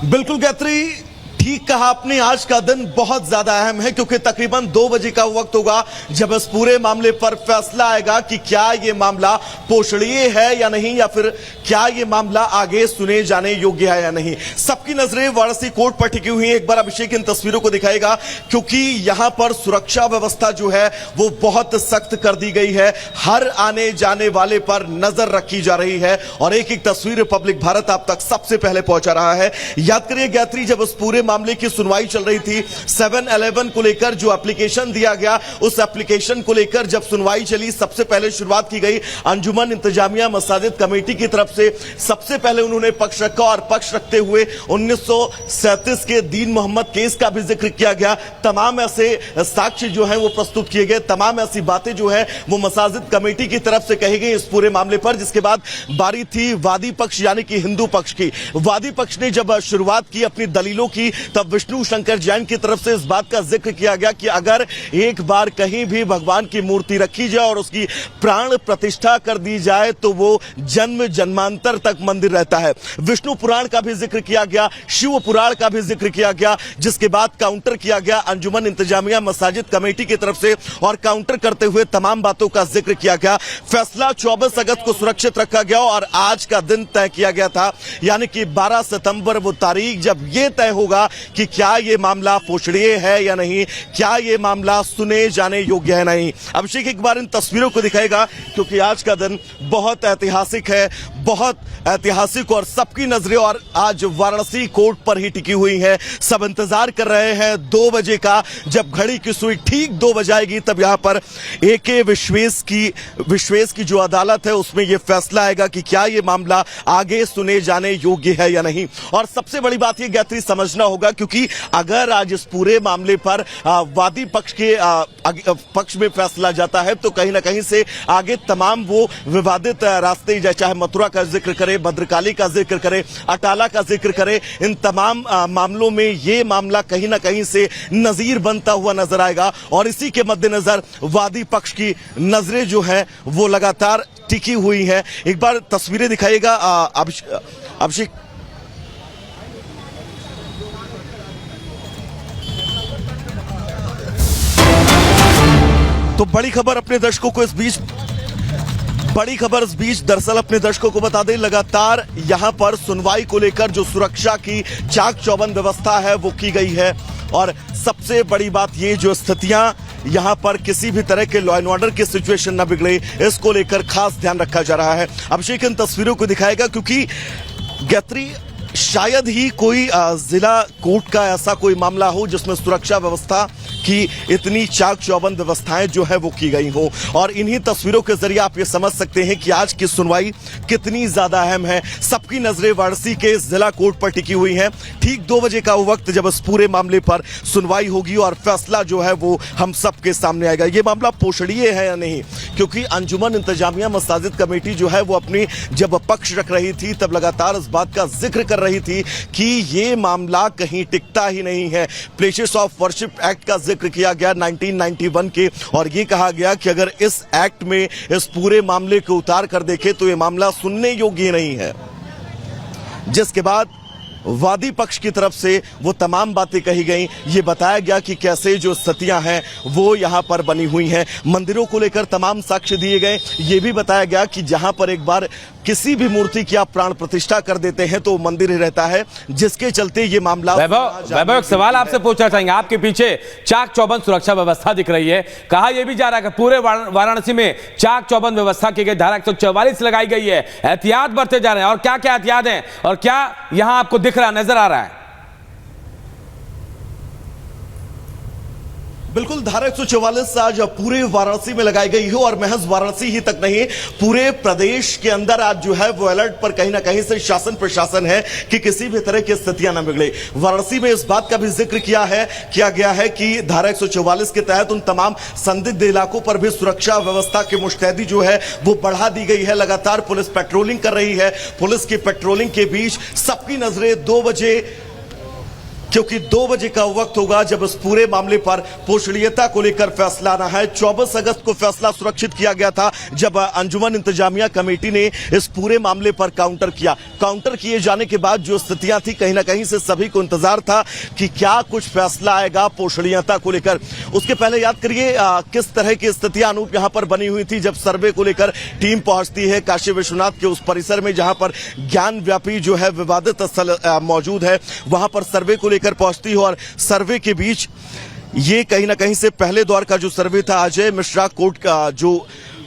बिल्कुल गायत्री, ठीक कहा आपने। आज का दिन बहुत ज्यादा अहम है क्योंकि तकरीबन 2 बजे का वक्त होगा जब इस पूरे मामले पर फैसला आएगा कि क्या यह मामला पोषणीय है या नहीं, या फिर क्या यह मामला आगे सुने जाने योग्य है या नहीं। सबकी नजरें वाराणसी कोर्ट पर टिकी हुई हैं। एक बार अभिषेक इन तस्वीरों को दिखाएगा क्योंकि यहां पर सुरक्षा व्यवस्था जो है वो बहुत सख्त कर दी गई है। हर आने जाने वाले पर नजर रखी जा रही है और एक एक तस्वीर रिपब्लिक भारत आप तक सबसे पहले पहुंचा रहा है। याद करिए गायत्री, जब उस पूरे मामले की सुनवाई चल रही थी 7-11 को लेकर जो एप्लीकेशन दिया गया, उस एप्लीकेशन को लेकर जब सुनवाई चली, सबसे पहले शुरुआत की गई अंजुमन इंतजामिया मसाजिद कमेटी की तरफ से। सबसे पहले उन्होंने पक्ष रखा और पक्ष रखते हुए 1937 के दीन मोहम्मद केस का भी जिक्र किया गया। तमाम ऐसे साक्ष्य जो है वो प्रस्तुत किए गए, तमाम ऐसी बातें जो है वो मसाजिद कमेटी की तरफ से कही गई इस पूरे मामले पर। जिसके बाद बारी थी वादी पक्ष यानी कि हिंदू पक्ष की। वादी पक्ष ने जब शुरुआत की अपनी दलीलों की, तब विष्णु शंकर जैन की तरफ से इस बात का जिक्र किया गया कि अगर एक बार कहीं भी भगवान की मूर्ति रखी जाए और उसकी प्राण प्रतिष्ठा कर दी जाए तो वो जन्म जन्मांतर तक मंदिर रहता है। विष्णु पुराण का भी जिक्र किया गया, शिव पुराण का भी जिक्र किया गया, जिसके बाद काउंटर किया गया अंजुमन इंतजामिया मसाजिद कमेटी की तरफ से और काउंटर करते हुए तमाम बातों का जिक्र किया गया। फैसला 24 अगस्त को सुरक्षित रखा गया और आज का दिन तय किया गया था, यानी कि 12 सितंबर वो तारीख जब यह तय होगा कि क्या यह मामला पोषणीय है या नहीं, क्या यह मामला सुने जाने योग्य है नहीं। अभिषेक एक बार इन तस्वीरों को दिखाएगा क्योंकि आज का दिन बहुत ऐतिहासिक है, बहुत ऐतिहासिक, और सबकी नजरें और आज वाराणसी कोर्ट पर ही टिकी हुई है। सब इंतजार कर रहे हैं 2 बजे का, जब घड़ी की सुई ठीक 2 बजाएगी तब यहां पर एके विश्वेश की जो अदालत है उसमें यह फैसला आएगा कि क्या यह मामला आगे सुने जाने योग्य है या नहीं। और सबसे बड़ी बात यह गायत्री समझना होगा क्योंकि अगर आज इस पूरे मामले पर वादी पक्ष के पक्ष में फैसला जाता है तो कहीं ना कहीं से आगे तमाम वो विवादित रास्ते, चाहे मथुरा का जिक्र करे, भद्रकाली का जिक्र करे, अटाला का जिक्र करे, इन तमाम मामलों में ये मामला कहीं ना कहीं से नजीर बनता हुआ नजर आएगा। और इसी के मद्देनजर वादी पक्ष की नजरें जो है वो लगातार टिकी हुई है। एक बार तस्वीरें दिखाइएगा अभिषेक। तो बड़ी खबर अपने दर्शकों को इस बीच दरअसल अपने दर्शकों को बता दें, लगातार यहां पर सुनवाई को लेकर जो सुरक्षा की चाक चौबंद व्यवस्था है वो की गई है। और सबसे बड़ी बात ये, जो स्थितियां यहां पर किसी भी तरह के लॉ एंड ऑर्डर की सिचुएशन न बिगड़े, इसको लेकर खास ध्यान रखा जा रहा है। अभिषेक इन तस्वीरों को दिखाएगा क्योंकि गायत्री शायद ही कोई जिला कोर्ट का ऐसा कोई मामला हो जिसमें सुरक्षा व्यवस्था की इतनी चाक चौबंद व्यवस्थाएं जो है वो की गई हो। और इन्हीं तस्वीरों के जरिए आप ये समझ सकते हैं कि आज की सुनवाई कितनी ज्यादा अहम है। सबकी नजरें वाराणसी के जिला कोर्ट पर टिकी हुई हैं। ठीक 2 बजे का वक्त जब इस पूरे मामले पर सुनवाई होगी और फैसला जो है वो हम सबके सामने आएगा। ये मामला पोषणीय है या नहीं, क्योंकि अंजुमन इंतजामिया मसाजिद कमेटी जो है वो अपनी जब पक्ष रख रही थी तब लगातार इस बात का जिक्र कर रही थी कि ये मामला कहीं टिकता ही नहीं है। प्लेसेस ऑफ वर्शिप एक्ट का जिक्र किया गया 1991 के, और ये कहा गया कि अगर इस एक्ट में इस पूरे मामले को उतार कर देखें तो ये मामला सुनने योग्य नहीं है। जिसके बाद वादी पक्ष की तरफ से वो तमाम बातें कही गई। ये बताया गया कि कैसे जो स्थितियां हैं वो यहां पर बनी हुई हैं। मंदिरों को लेकर तमाम साक्ष्य दिए गए। ये भी बताया गया कि जहां पर एक बार किसी भी मूर्ति की आप प्राण प्रतिष्ठा कर देते हैं तो मंदिर ही रहता है, जिसके चलते ये मामला। वैभव एक सवाल आपसे पूछना चाहेंगे। आपके पीछे चाक चौबंद सुरक्षा व्यवस्था दिख रही है, कहा यह भी जा रहा है कि पूरे वाराणसी में चाक चौबंद व्यवस्था की गई, धारा 144 लगाई गई है, एहतियात बरते जा रहे हैं। और क्या क्या एहतियात हैं और क्या यहां आपको दिख रहा नजर आ रहा है? बिल्कुल, धारा 144 आज पूरे वाराणसी में लगाई गई है और महज वाराणसी ही तक नहीं, पूरे प्रदेश के अंदर आज जो है वो अलर्ट पर कहीं ना कहीं से शासन प्रशासन है कि किसी भी तरह की स्थितियां न बिगड़े। वाराणसी में इस बात का भी जिक्र किया गया है कि धारा 144 के तहत उन तमाम संदिग्ध इलाकों पर भी सुरक्षा व्यवस्था की मुस्तैदी जो है वो बढ़ा दी गई है। लगातार पुलिस पेट्रोलिंग कर रही है। पुलिस की पेट्रोलिंग के बीच सबकी नजरें 2 बजे क्योंकि 2 बजे का वक्त होगा जब इस पूरे मामले पर पोषणीयता को लेकर फैसला आना है। 24 अगस्त को फैसला सुरक्षित किया गया था जब अंजुमन इंतजामिया कमेटी ने इस पूरे मामले पर काउंटर किया। काउंटर किए जाने के बाद जो स्थितियां थी, कहीं ना कहीं से सभी को इंतजार था कि क्या कुछ फैसला आएगा पोषणीयता को लेकर। उसके पहले याद करिए किस तरह की स्थितियां अनूप यहां पर बनी हुई थी जब सर्वे को लेकर टीम पहुंचती है काशी विश्वनाथ के उस परिसर में जहां पर ज्ञान व्यापी जो है विवादित स्थल मौजूद है, वहां पर सर्वे को लेकर पहुंचती है। और सर्वे के बीच ये कहीं ना कहीं से पहले दौर का जो सर्वे था, अजय मिश्रा कोर्ट का जो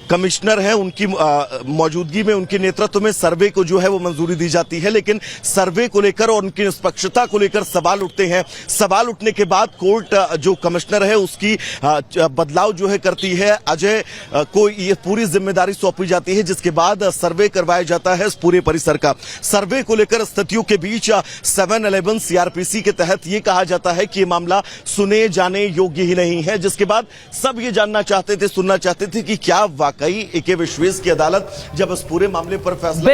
कमिश्नर है उनकी मौजूदगी में, उनके नेतृत्व में सर्वे को जो है वो मंजूरी दी जाती है। लेकिन सर्वे को लेकर और उनकी निष्पक्षता को लेकर सवाल उठते हैं। सवाल उठने के बाद कोर्ट जो कमिश्नर है उसकी बदलाव जो है करती है, अजय को ये पूरी जिम्मेदारी सौंपी जाती है, जिसके बाद सर्वे करवाया जाता है इस पूरे परिसर का। सर्वे को लेकर स्थितियों के बीच 7-11 सीआरपीसी के तहत ये कहा जाता है कि ये मामला सुने जाने योग्य ही नहीं है, जिसके बाद सब ये जानना चाहते थे, सुनना चाहते थे कि क्या वाकई एके विश्वेश की अदालत जब इस पूरे मामले पर फैसला